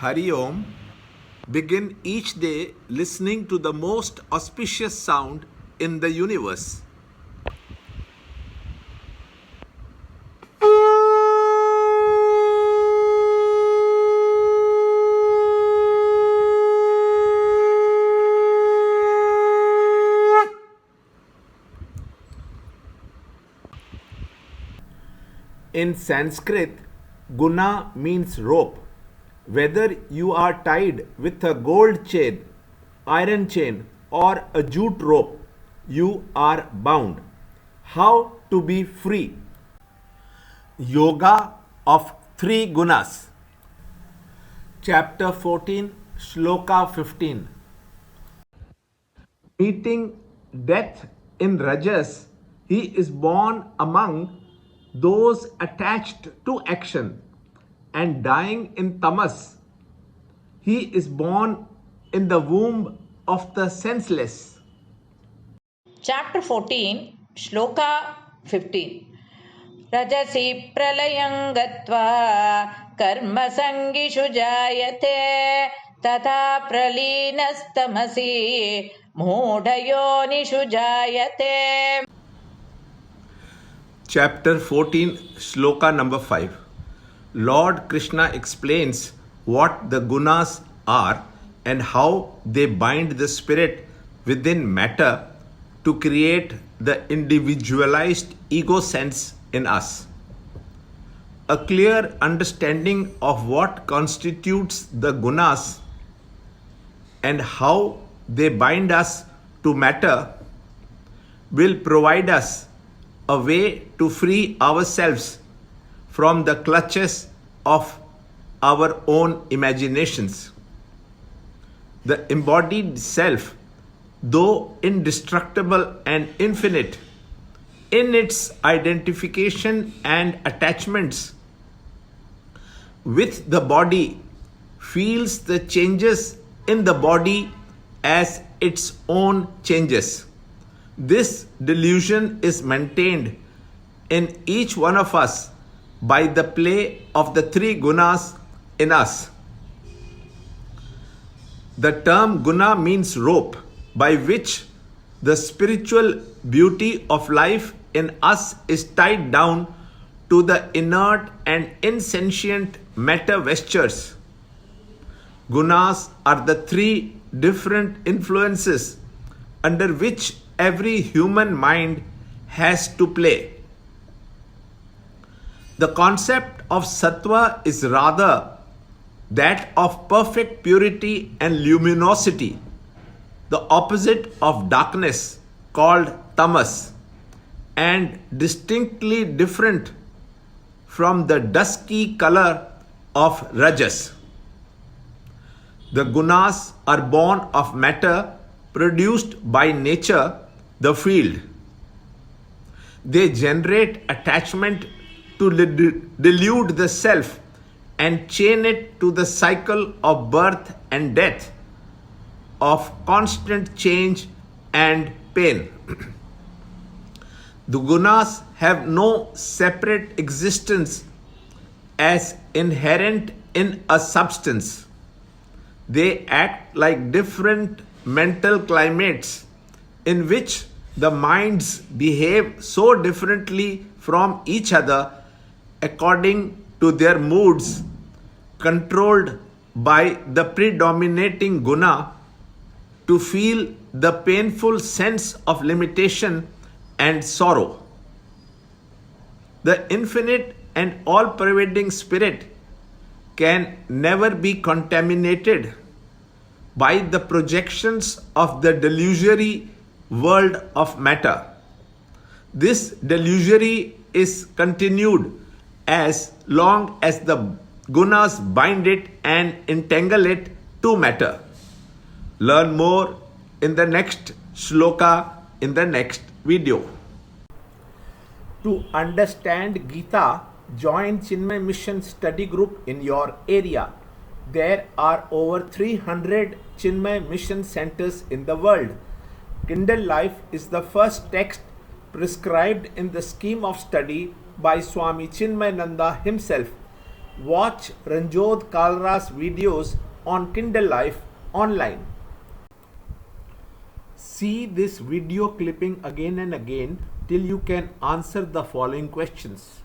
Hari Om. Begin each day listening to the most auspicious sound in the universe. In Sanskrit, guna means rope. Whether you are tied with a gold chain, iron chain, or a jute rope, you are bound. How to be free? Yoga of three gunas. Chapter 14, Shloka 15. Meeting death in Rajas, he is born among those attached to action, and dying in Tamas, he is born in the womb of the senseless. Chapter 14, Shloka 15. Rajasi pralayam gatva karma sangishu jayate tata pralinastamasi moodhayonishu jayate. Chapter 14, Shloka number 5. Lord Krishna explains what the gunas are and how they bind the spirit within matter to create the individualized ego sense in us. A clear understanding of what constitutes the gunas and how they bind us to matter will provide us a way to free ourselves from the clutches of our own imaginations. The embodied self, though indestructible and infinite in its identification and attachments with the body, feels the changes in the body as its own changes. This delusion is maintained in each one of us by the play of the three gunas in us. The term guna means rope by which the spiritual beauty of life in us is tied down to the inert and insentient matter vestures. Gunas are the three different influences under which every human mind has to play. The concept of sattva is rather that of perfect purity and luminosity, the opposite of darkness called tamas, and distinctly different from the dusky color of rajas. The gunas are born of matter produced by nature, the field. They generate attachment to delude the self and chain it to the cycle of birth and death, of constant change and pain. The gunas have no separate existence as inherent in a substance. They act like different mental climates in which the minds behave so differently from each other according to their moods, controlled by the predominating guna to feel the painful sense of limitation and sorrow. The infinite and all-pervading spirit can never be contaminated by the projections of the delusory world of matter. This delusory is continued as long as the gunas bind it and entangle it to matter. Learn more in the next shloka in the next video. To understand Gita, join Chinmaya Mission study group in your area. There are over 300 Chinmaya Mission centers in the world. Kindle Life is the first text prescribed in the scheme of study by Swami Chinmayananda himself. Watch Ranjot Kalra's videos on Kindle Life online. See this video clipping again and again till you can answer the following questions.